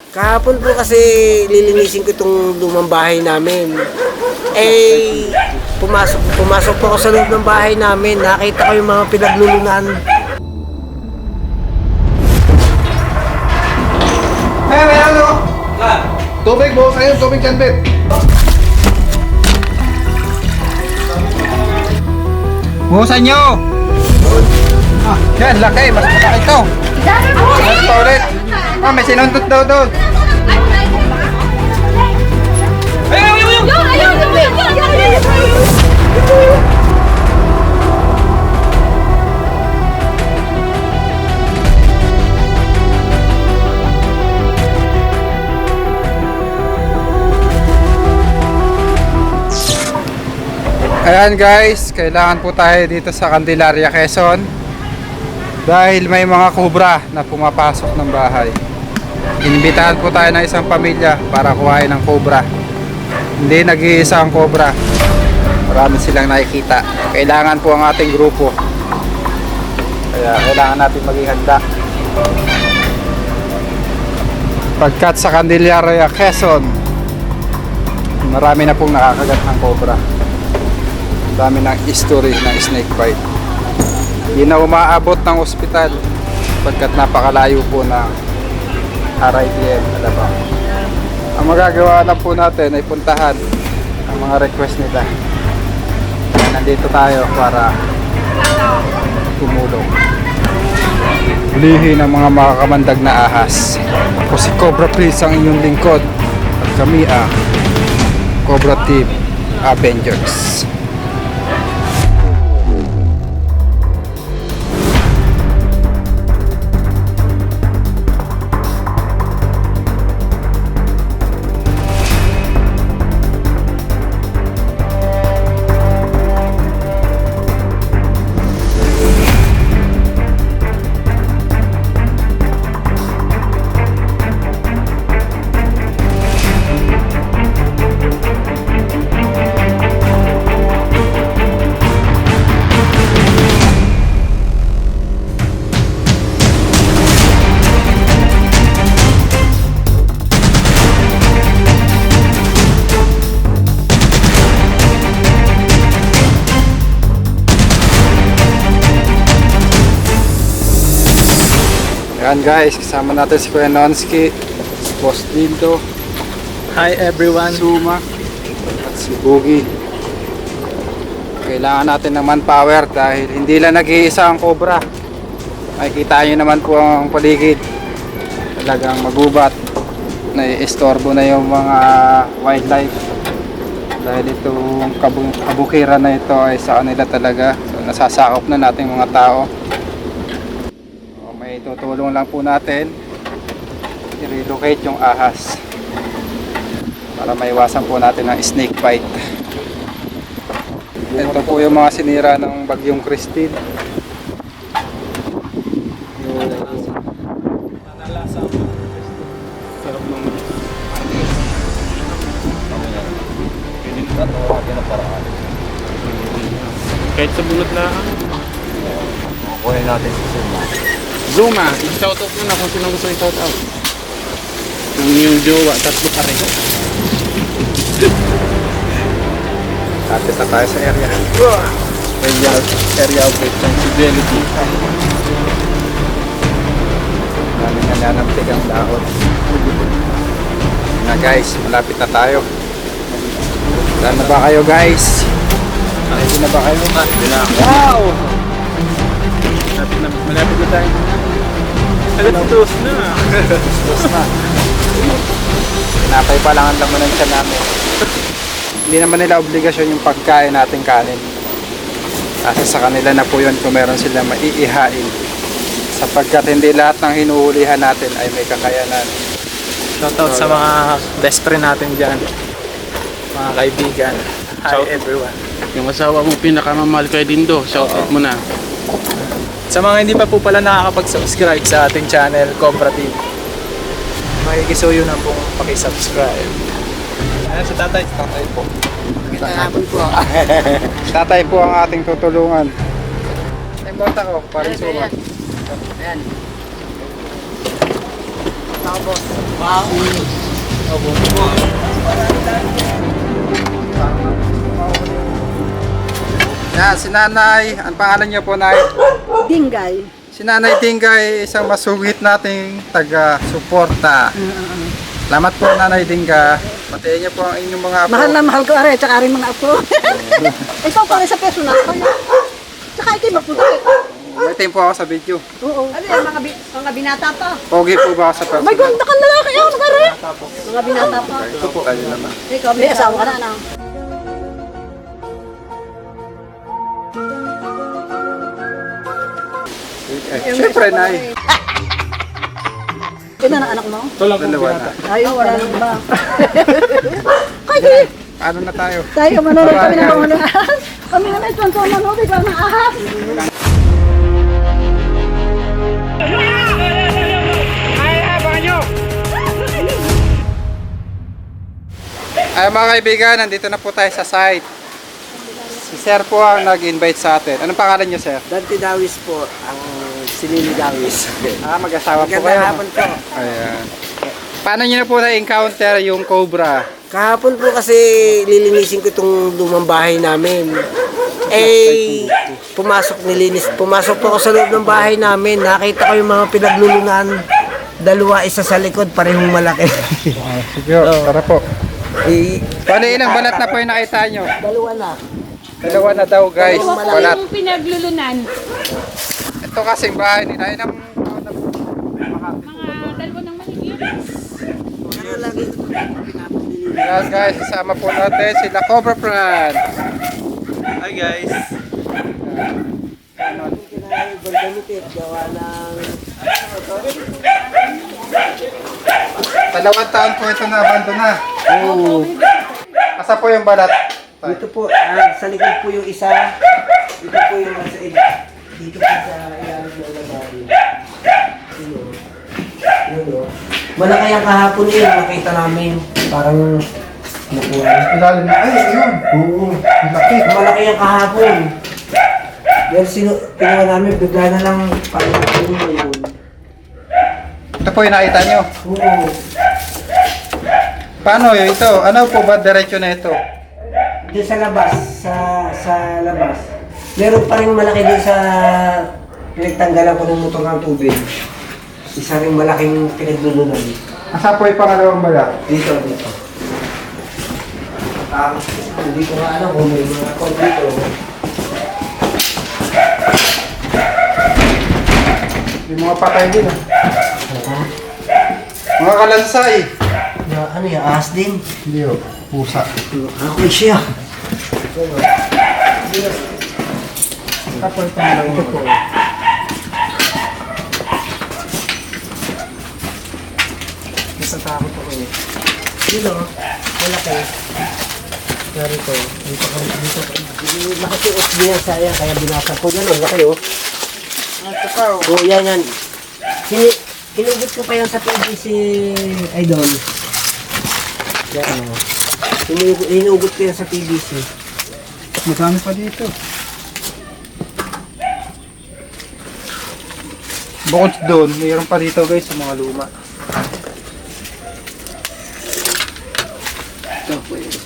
Kahapon po kasi lilinisin ko itong lumang bahay namin. Eh, pumasok po ako sa loob ng bahay namin. Nakita ko yung mga pinaglulunan. May ano? Tubig, buhos kayo, tubig canbet. Buhusan nyo! Yan, laki, mas malaki ito. Mas pa ulit. May sinuntot daw doon. Ayan guys, kailangan po tayo dito sa Candelaria, Quezon dahil may mga kubra na pumapasok ng bahay. Inimbitahan po tayo ng isang pamilya para kuhain ng kubra. Hindi nag-iisa ang kubra, marami silang nakikita. Kailangan po ang ating grupo, kaya kailangan natin maging handa. Pagkat sa Candelaria, Quezon, marami na pong nakakagat ng kubra. Dami ng history ng snake bite. Hindi na umaabot ng ospital pagkat napakalayo po ng RITM Alabang. Ang magagawa lang po natin ay puntahan ang mga request nila. Nandito tayo para tumulong. Hulihin ang mga makakamandag na ahas. Ako si Cobra Prince ang inyong lingkod at kami ang Cobra Team Avengers. Yan guys, kasama natin si Kuya Nonsky, si Boss Dildo, Hi everyone. Suma, at si Boogie. Kailangan natin ng manpower dahil hindi lang nag-iisa ang cobra. Makikita nyo naman po ang paligid. Talagang magubat. Nai-estorbo na yung mga wildlife. Dahil itong kabukiran na ito ay sa kanila talaga. So, nasasakop na natin mga tao. Tutulong lang po natin i-relocate yung ahas para maiwasan po natin ang snake bite. Ito po yung mga sinira ng bagyong Christine. Kahit sa bunot na Kukunin natin si Suma. Zuma, i-shoutout mo na kung sino gusto i-shoutout. Kung yung jowa, tatlo pa rin. Atin na tayo sa area. Area of responsibility. Namin na nanamtig ang dahon. Na guys, malapit na tayo. Saan na ba kayo guys? Ready na ba kayo? Wow! Malapit na tayo. Alas-dos na. Dos na. Pinapay pa lang ang laman ng tiyan namin. Hindi naman nila obligasyon yung pagkain nating kanin. Kasi sa kanila na po yun kung meron sila maiihain. Sapagkat hindi lahat ng hinuhulihan natin ay may kakayanan. Shoutout sa mga best friend natin dyan. Mga kaibigan. Hi everyone. Yung asawa mong pinakamamahal kay Dindo, shoutout mo na. Sa mga hindi pa po pala nakakapag-subscribe sa ating channel, Cobra TV, makikisuyo na pong pakisubscribe. Ayan sa tatay. Tatay po. Kahapon po ako. Tatay po ang ating tutulungan. Ay, monta ko, parang suma. Ayan. Tao, boss. Yan, si Nanay. Ang pangalan niyo po, Nay? Dingay. Si Nanay Dingay, isang masugit nating taga-suporta. Salamat po, Nanay Dingga. Patayin niyo po ang inyong mga apo. Mahal na mahal ko are, tsaka rin mga apo. Ikaw pa rin sa personal ko. Tsaka ikaw maputi. May time po ako sa video. Oo. Ano yan, mga binata pa. Pogi po ba ako sa Oh my personal? God, nakang lalaki ako, nagare. Mga binata pa. Ito po. Tayo naman. Ikaw, may asawa ka na, ano? Siyempre, Nay. Ito na anak mo? Dalawa na. Ayaw, wala nang ba? Kaya, Ano na tayo? tayo manonood kami ng mga ahas. Kami na may sponsor manonood, ikaw ng ahas. Ay mga kaibigan, nandito na po tayo sa site. Si Sir po ang nag-invite sa atin. Anong pangalan niyo, Sir? Dante Dawis po, ang Silili Dawis. Mag-asawa po Magandang kayo. hapon po. Ayan. Paano niyo na po na-encounter yung cobra? Kahapon po kasi lilinisin ko itong lumang bahay namin. Pumasok po ako sa loob ng bahay namin. Nakita ko yung mga pinaglulunan. Dalawa, isa sa likod, parehong malaki. Sige, tara po. Eh, Paano ilang balat na po yung nakita nyo? dalawa na. Dalawa na daw, guys. Balat. Yung pinaglulunan, Ito kasing bahay nila. Ay, mga dalawa ng mahigit. Pero lagi ito pinapalilinis. Yan, guys. Isama po natin sila Cobra Brand. Hi guys. Gamitin, gawa ng... Dalawang taon po ito na abandona. Oo. Asa po yung balat? Dito po, sa likod po yung isa. Dito po yung nasa dito po sa ilalim ng labari. Yun. Malaki ang kahapon yun, nakita namin. Parang nakuha. Ilalim na. Ay, ayun. Oo. Malaki ang kahapon. Dahil pinuha namin, bigla na lang parang yun. Ito po yung nakita nyo. Oo. Paano yun ito? Ano po ba diretso na ito? Doon sa labas, sa labas. Meron pa rin malaki din sa pinagtanggalan ko ng motor ng tubig. Isa rin malaking pinaglulunan. Asa po yung pangalawang balat? Dito. Hindi ko nga alam kung may mga kon dito. Yung mga patay din. Mga kalansay. Na, ano yan, ahas din? Hindi o. Pusa. Ako siya. Asa po yung pangalawang balat? Nasa takot ako eh. Dito, malaki. Narito, dito. Nakasuot din yan saya, kaya binasa ko. Yan, ang laki oh. Ito pa o. Oo, yan. Hinugot ko pa yan sa PVC Idol. Yan o. Hinugot ko yan sa PVC. Madami pa dito. Bukod doon, mayroon pa dito guys sa mga luma. Ito po yun.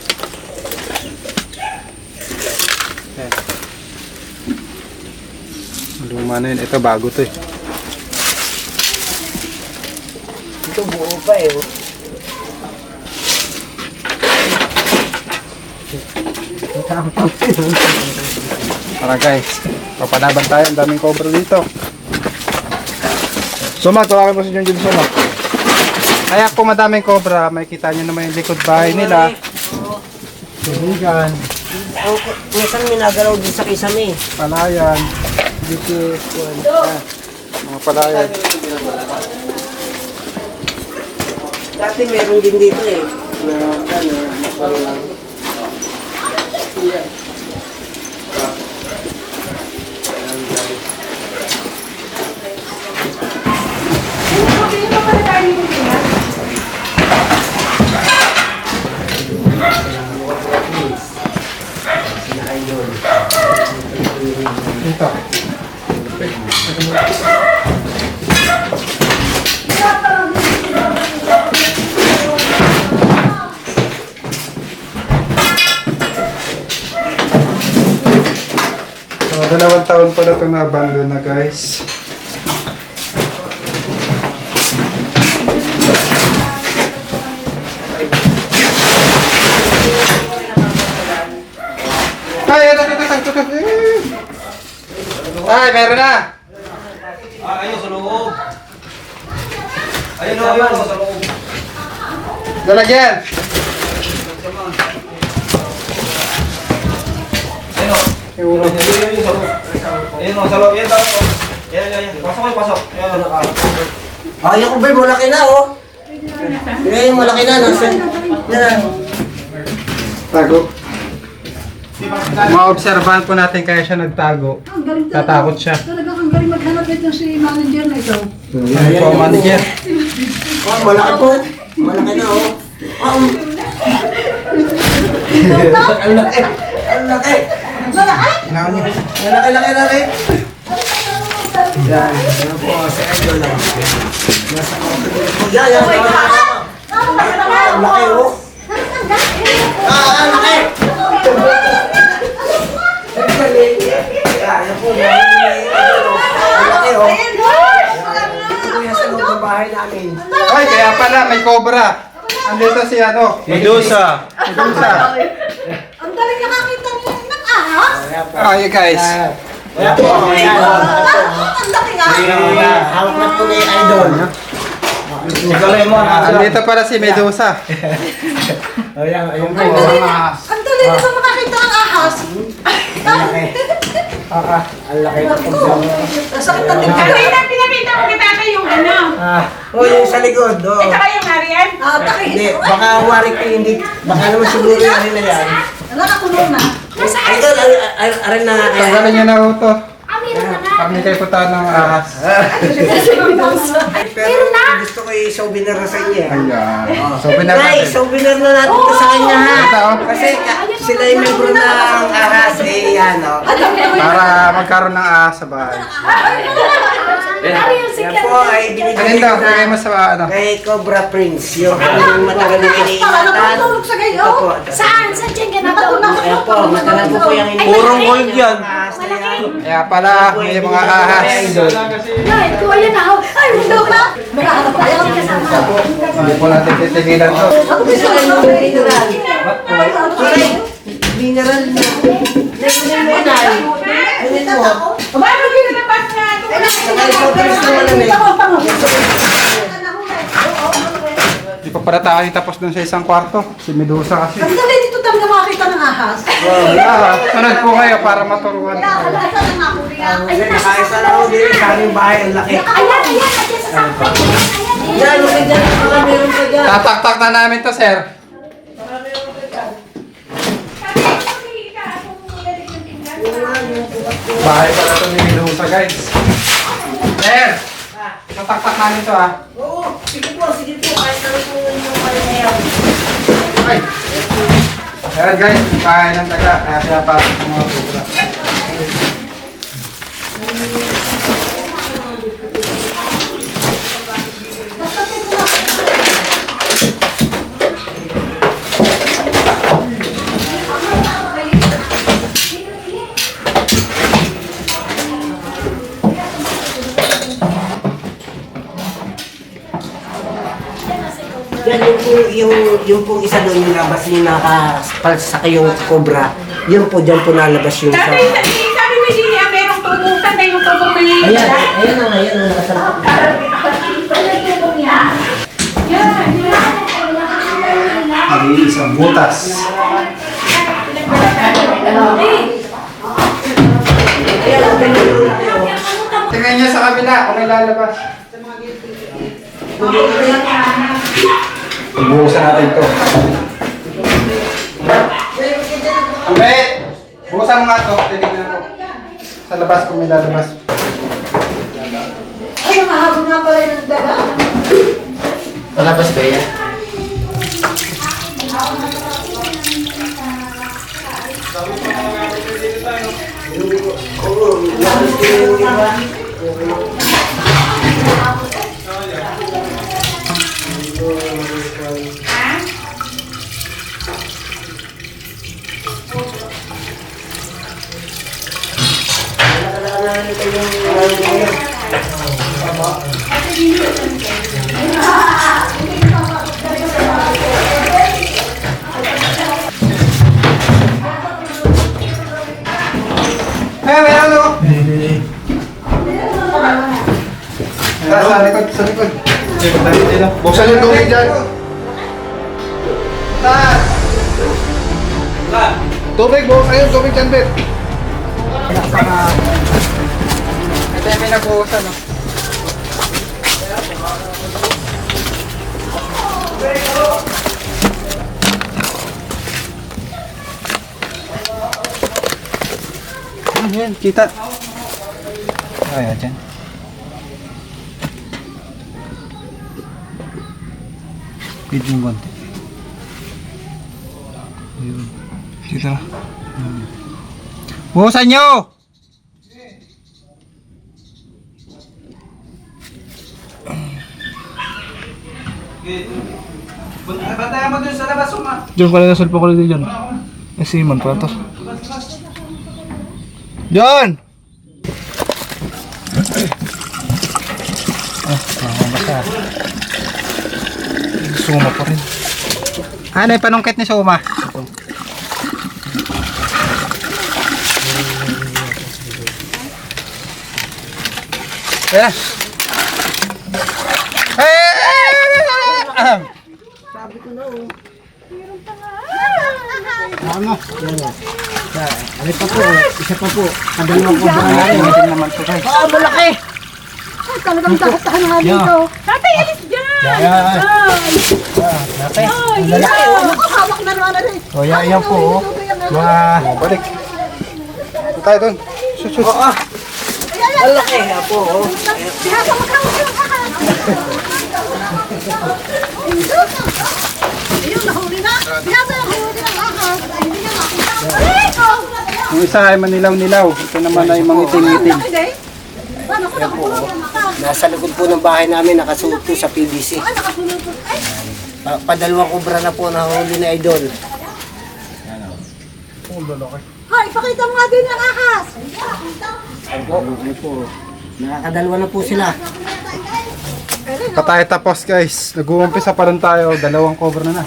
Ayan. Luma na yun. Ito bago to eh. Ito buo pa eh. Oh. Tara guys, papanaban tayo. Ang daming cobra dito. Sumat, tawagin mo si John Sumat. Kaya kung madaming cobra, may kita nyo naman yung likod bahay nila. Tubigan, Ang minsan minagalaw din sa kisame. palayan, dito, mga palayan. Dati meron din dito eh. Na ano, parang Dito. na-abandon na guys. Ay, ito. Ay, meron na. Ayun sa loob. Ayun sa loob. Lalagyan. Ayun sa loob. Ayun sa loob. Yan daw. Yan. Pasok. Yan. Ay, ako ba, malaki na, oh. Yan, malaki na. Yan. Tago. Maobserbahan po natin kaya siya nagtago. Ang galing talaga. Tatakot siya. Talagang ang galing maghanap ito si manager na ito. Yan po ang manager. Oh, malaki po. Malaki na, oh. Ang laki. Ang laki. Laki. Yan. Yan po, si Idol lang. Nasa kapatid po. Yan. Ang laki, oh. Ang laki. Yan po, yan. Ang laki, oh. Kuya sa loob ng bahay namin. Ay, kaya pala may cobra. Andito si ano? Medusa. Ang galing nakakita niya ng ahas. Ay guys. Kaya po, yan. Ang laki nga. Hawak na po ni Idol. Andito pala si Medusa. Ayan po. Ang dali na makakita ang ahas. Ang laki na po. Sakit na tingnan. Ako yun ang pinakita ko kita yung ano. Oh, yung sa likod, oh. At saka yung Marian. Hindi, baka wari ko hindi. Baka naman siguro yan na yan. Wala ka kulong na. Idol, arin na. Tanggalin niyo na ito. Kami kayo punta ng ahas. Pero gusto ko i-souvenir na sa inyo. Ayan. So, pinag Nay, natin. souvenir na natin ito sa kanya ha. Ito, oh. Kasi sila yung membro ng ahas, eh yan, oh. Para magkaroon ng ahas sa bahay. Yan po ay Alin binibigay daw? ko Kaya mo na sa ano? kay Cobra Prince. Yung kanyang matagal na iniingatan. Natutulog sa gayo. Ito po. Saan? Saan dyan ka na to? Ayan po, matagal po po yung iniingatan. Purong gold yan. Ahas na yan. Kaya pala, may mga ahas. Ay, kuha yan ako. Ay, mundo ka. Makahanap tayo. Hindi po natin titigilan to. Ako gusto ko ng mineral. Suray, mineral mo. Mineral. Ganito mo. Paano ginagapas nga ito? Saka ikaw Prince na malamig. Hindi pa pala tayo tapos dun sa isang kwarto. Si Medusa kasi. Ang dali dito talaga makakita ng ahas. Sunod po kayo para maturuan ko kayo. Kalasa ng ako niya. Kasi nakaisa na ako din sa aming bahay. Ang laki. Ayan, nandiyan sa sakto. Yan, okay dyan. Baka meron ka dyan. Tataktak na namin to, sir. Bahay pala to ni Medusa, guys. Sir! Tataktak namin to, ha? Oo, sige po. Kahit ano po yung kaya na yan. Ay! Ayan, guys. Kaya ng taga. Kaya siya pa ang mga kubra. Yan yung pong isa doon yung labas yung nakapalsak yung cobra. Yun po, dyan po nalabas yung sa... Tatay, sabi mo din niya, merong tubong. Tatay yung tubong na yun. Ayan ang nakasalap. Isang butas. Tingnan niya sa kabila kung may lalabas. Buhusan natin ito. Ambet! Buhusan mo nga ito. Titignan ko. Sa labas kung may lalabas. Ay, mahabang nga pala yung daga. Palabas ba yan? Oo, labas ko yung iba. Wala ka na sa likod. Buksan yung tubig dyan. Tubig, buksan yung tubig dyan, Bet. Ito yung may nag-uusan, no? Yan, kita. Ayan, dyan. Feed mo konti. Ayun. Kita na. Buhusan nyo! Bantayan mo dun sa labas, Uma. Diyan pala na cellphone ko dito dyan. Eh, Simon pa to. John! Suma pa rin. Ano yung panungkit ni Suma? Ayan. Ano? Ano pa po? Isa pa po. Kadalawang ko ba? Tingnan naman ito guys. Oo, malaki. Ay, talagang takot-tahan nga dito. Tatay, alis dyan! Ate, Ay, ano ko, hawak na naman na rin. o yan po. Balik. Ito tayo dun. Susus. Malaki nga po. Pinasa magkawag yung ahas. Ayun, nahuli na. Pinasa yung huli ng ahas. Ay, hindi na makita. Ay, ikaw! Yung isa ay manilaw-nilaw. Ito naman ay mangitim-itim. Paano ko nakakulong yung ahas? Nasa likod po ng bahay namin, nakasuot po sa PVC. Ay, nakasulong po. Ay, Padalawang kubra na po nahuli na idol. ay, pakita mo nga din yung ahas. Nakakadalawa na po sila. Pa tayo tapos guys. Nag-uumpisa pa rin tayo. Dalawang cobra na.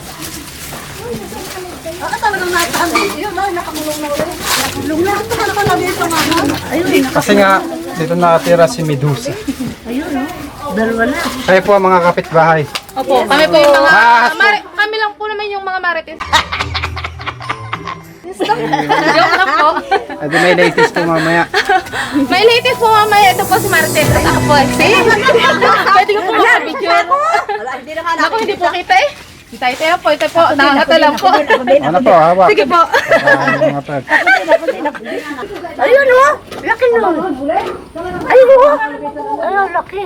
Bakit talagang natahan dito? Yun, ay, nakakulong na ulit. Nakakulong na. Ito ka naman na dito nga. Ayun, Kasi nga, dito nakatira si Medusa. ayun, no? Dalawa na. Kayo po ang mga kapitbahay. Opo, kami po yung mga... Ah, kami lang po naman yung mga marites. Joke lang po. At may latest po mamaya. May latest po mamaya. Ito po si Marites at ako po. Pwede ko po makapicture. Wala, hindi na nga Ako hindi po kita eh. Tayo po. Ito po. Nakakata lang po. Ano po, hawak. Sige po. Mga pag. ayun, no? Laki no? Ayun, no? Ayun, laki.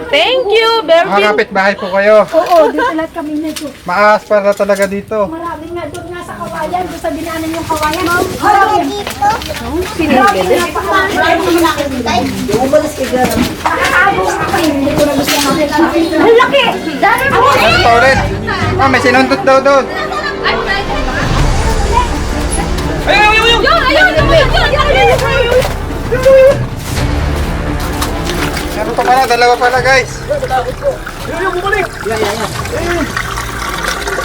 Thank you, Bervin. Mga kapitbahay po kayo. Oo, dito lahat kami nito. Maas para talaga dito. Marami nga doon nga sa kawayan, doon sa dinaanan yung kawayan. Marami dito. Pinagpili. Umalis ka dyan. Nakakaabos ako eh. Hindi ko na gusto namin. Ang laki! Dami mo! Ano pa ulit? Ah, may sinundot daw doon. Meron pa pala, dalawa pala guys.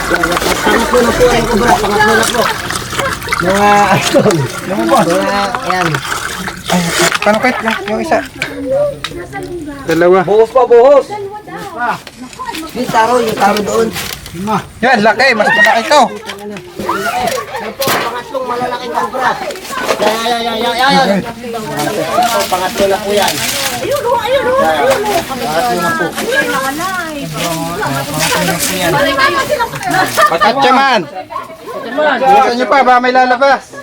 Pangatlo na po ay kubra, pangatlo na po. Mga idol. Mga, ayan. Ay, panukit lang, yung isa. Dalawa. Buhos pa, buhos. Yung taro doon. Yan, laki, mas malaki to. Yan po, pangatlong malalaking kubra. Yan. Pangatlo na po yan. Ayun, no? Ayun, no? Ayun, no? Pangatlo na po. Katya man. Bilisan nyo pa, ba may lalabas.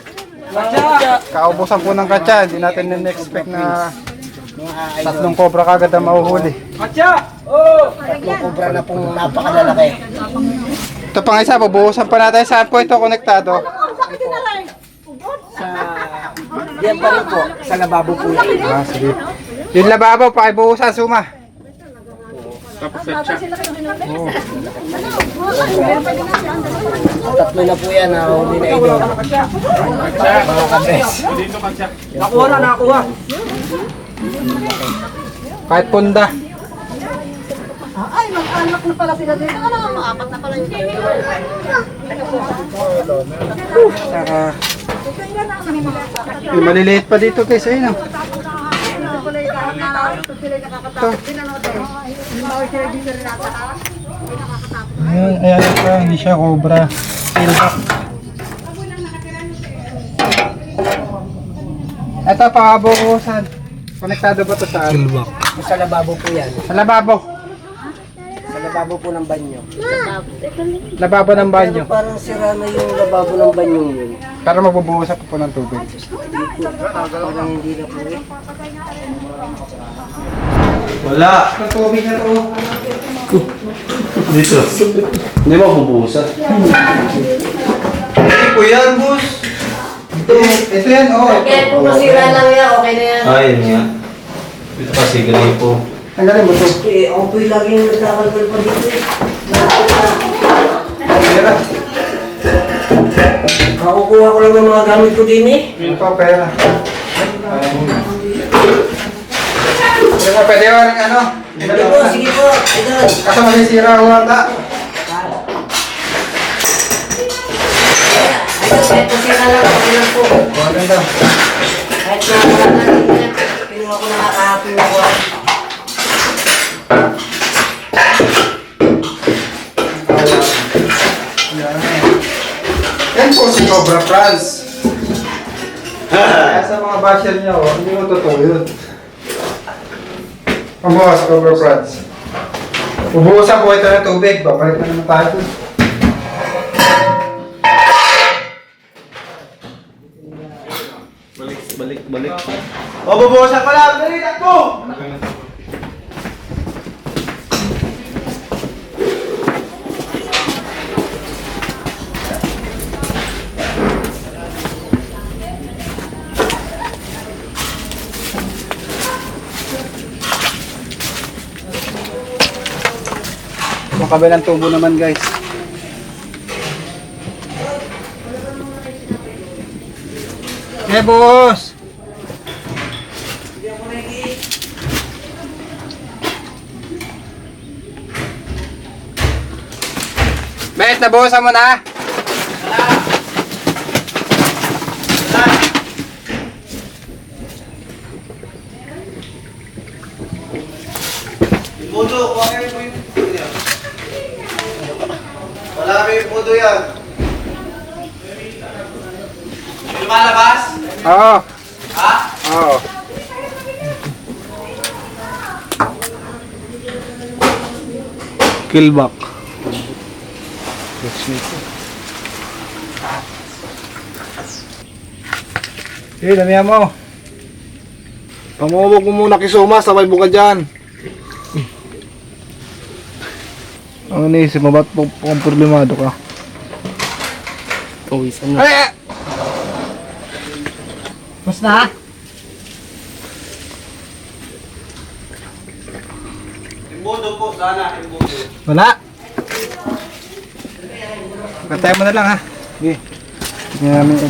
Kaubusan po ng katya, hindi natin na-expect na tatlong cobra kagad ang mahuhuli. Tatlong kubra na pong napakalalaki. Ito pang isa, bubuhusan pa natin. Saan po ito konektado? Sa, diyan pa rin po, sa lababo po yan. Ah, sige. Yung lababaw, pakibuhusan, Suma. Tatlo na po yan, huli na idol. Mga kabres. Nakuha na, nakuha. Kahit punda. Ay, mag-anak na pala sila dito. Ano, maapat na pala yung Saka, yung maliliit pa dito guys, ayun. Ito sila nakakatakot din ano din. Yung bawal sila din sila nakakatakot. Ay nakakatakot. Ayan ito, hindi siya cobra. Silbak. Ito, pakabukusan. Konektado ba ito sa silbak? Sa lababo po yan. Sa lababo. Sa lababo po ng banyo. Lababo ng banyo. Pero parang sira na yung lababo ng banyo yun. Para magbubuhusan po ng tubig. Parang hindi na po eh. Wala. Ang tubig na ito. Dito. Hindi mo bubuhusan. Hindi po yan, boss. Ito yan, oh. Kaya po masira lang yan, okay na yan. Ayun nga. Dito kasi ganun po. Ang galing mo ito. Eh, ako po yung laging nagkakalkal pa dito eh. Pera. Makukuha ko lang ng mga gamit ko din eh. Ito, pera. Ito, pwede ko rin ano. Sige po, sige po. Idol. Kaso masisira ko ata. Idol, kahit masira lang, okay lang po. Ano daw? Kahit na wala na rin yan. Pinuha ko na kahapon ako. Yan po si Cobra Franz. Kaya sa mga basher niya, oh, hindi mo totoo yun. Pambawa sa Cobra Franz. Ubuhusan po ito ng tubig. Babalik na naman tayo. Balik. O, bubuhusan ko lang. Dali, takbo! Makabilang tubo naman, guys. Eh, boss! Bet, nabuhusan mo na! Pudo, kuha kayo po yung pudo yan. Wala kami yung pudo yan. Lumalabas? Oo. Ha? Oo. Killback. Sige, damihan mo. Pamuwag mo muna kisuma, sabay buka dyan. Ang iniisip mo, ba't pang problemado ka? Pawisan mo. Ay! Mas na? Yung budo po, sana. Yung budo. Wala. Pantay mo na lang, ha? Sige. Sige namin ito.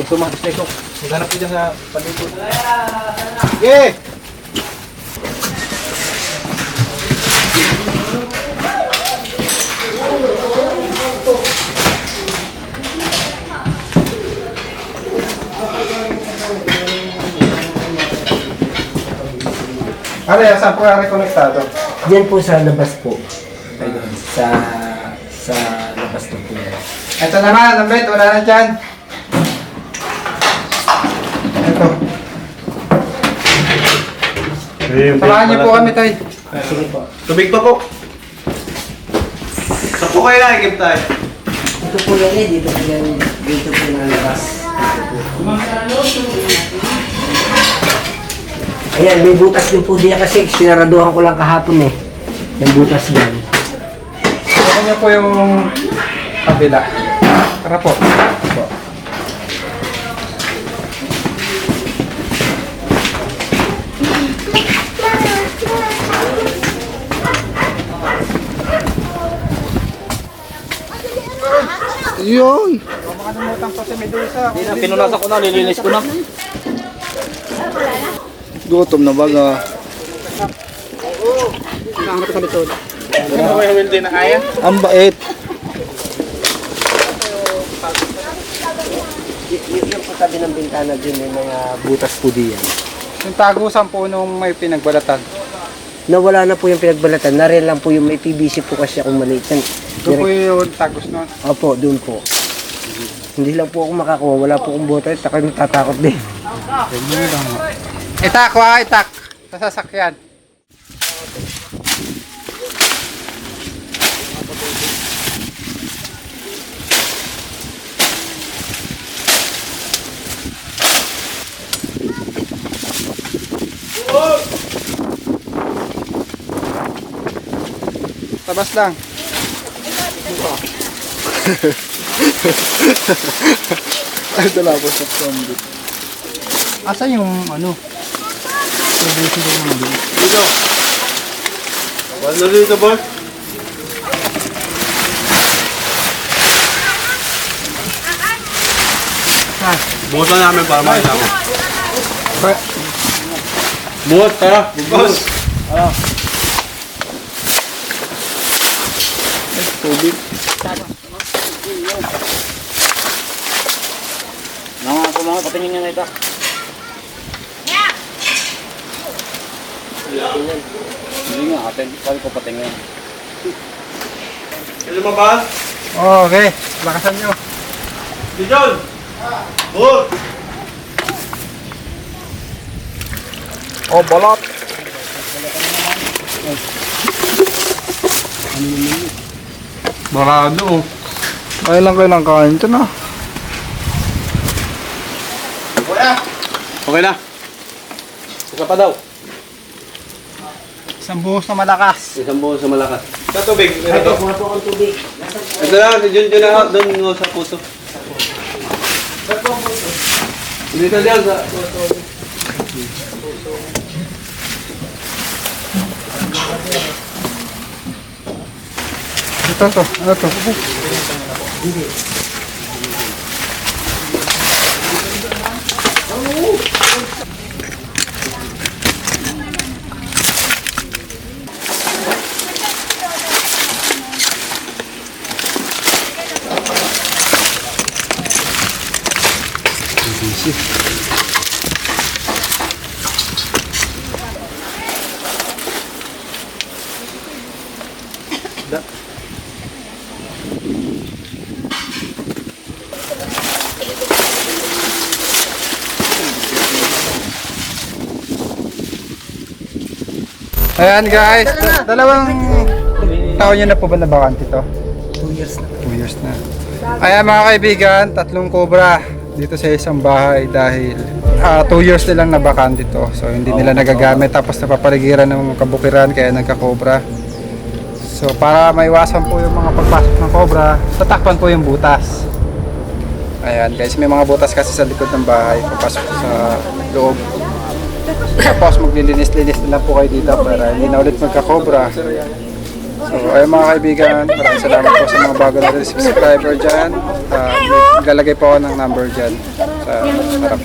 Sumakas na ito. Maghanap ko dyan sa palikod. Sige! Ano yan? Saan po yung rekonektado? Diyan po sa labas po. Idol. Sa labas na po yan. Ito naman, ang bet, wala na dyan. Ito. Samahan niyo po kami, tay. Sige po. Tubig pa po. Saan po kayo nakikip tayo? Ito po yan eh. Dito po yan. Dito po na labas. Ayan, may butas din po diyan kasi sinaraduhan ko lang kahapon eh. Yung butas diyan. Samahan niyo po yung kabila. Tara po. Yun! Makalimutan pa si Medusa. Pinunasan ko na, lilinis ko na. Gutom na baga. Ano ba yung din na kaya? Ang bait. Yung po tabi ng bintana din may mga butas po diyan. Yung tagusan po nung may pinagbalatan. Nawala na po yung pinagbalatan. Narin lang po yung may PVC po kasi akong maliit yan. Doon po yung tagos nun. Opo, doon po. Hindi lang po ako makakuha. Wala po akong bote. Ako yung tatakot din. Itak, itak. Sa sasakyan. Tabas lang. Ay, dala ko sa zombie. Asan yung ano? Wala dito, boss. Buhat na namin para makita ko. Buhat, tara. Boss. Tubig. Mga patingin niya na ito. Hindi nga, atin. Kali ko patingin. Kailan mo ba? Okay, lakasan nyo. Dijon! Buhat! Oh, balot. Barado. Kailang kain ito na. Okay na. Isa pa daw. Isang buhos na malakas. Isang buo sa malakas. Sa tubig. Ito. Ito na, si Junjun na doon sa puso. Dito diyan sa Ito to, ano to? Ayan guys, dalawang taon nyo na po ba nabakante to? 2 years na. 2 years na. Ayan mga kaibigan, 3 cobra dito sa isang bahay dahil 2 years nilang nabakante to. So hindi nila nagagamit tapos napapaligiran ng kabukiran kaya nagka-cobra. So para maiwasan po yung mga pagpasok ng cobra, tatakpan po yung butas. Ayan guys, may mga butas kasi sa likod ng bahay, papasok sa loob. Tapos maglilinis-linis na lang po kayo dito para hindi na ulit magka-cobra. So ayun mga kaibigan, maraming salamat po sa mga bago natin subscriber dyan. Maglalagay po ako ng number dyan sa harap.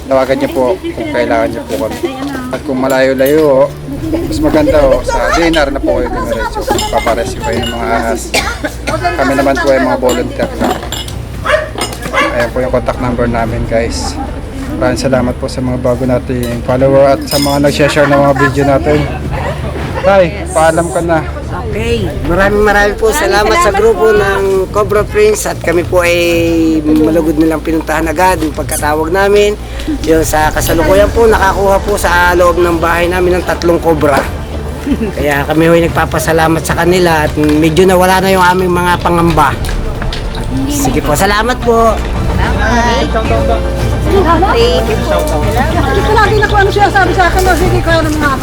Tawagan niyo po kung kailangan niyo po kami. At kung malayo-layo, mas maganda sa dinner na po kayo dumiretso. Paparesyo kayo ng mga ahas. Kami naman po ay mga volunteer na. Ayan po yung contact number namin guys. Maraming salamat po sa mga bago nating follower at sa mga nag-share ng mga video natin. Tay, paalam ka na. Okay, maraming po salamat sa grupo ng Cobra Prince at kami po ay malugod nilang pinuntahan agad yung pagkatawag namin. Yung sa kasalukuyan po, nakakuha po sa loob ng bahay namin ng 3 cobra. Kaya kami ho'y nagpapasalamat sa kanila at medyo nawala na yung aming mga pangamba. At sige po, salamat po. Thank you po. Hindi ko lagi na kung ano siya sabi sa akin. Sige ko ano mga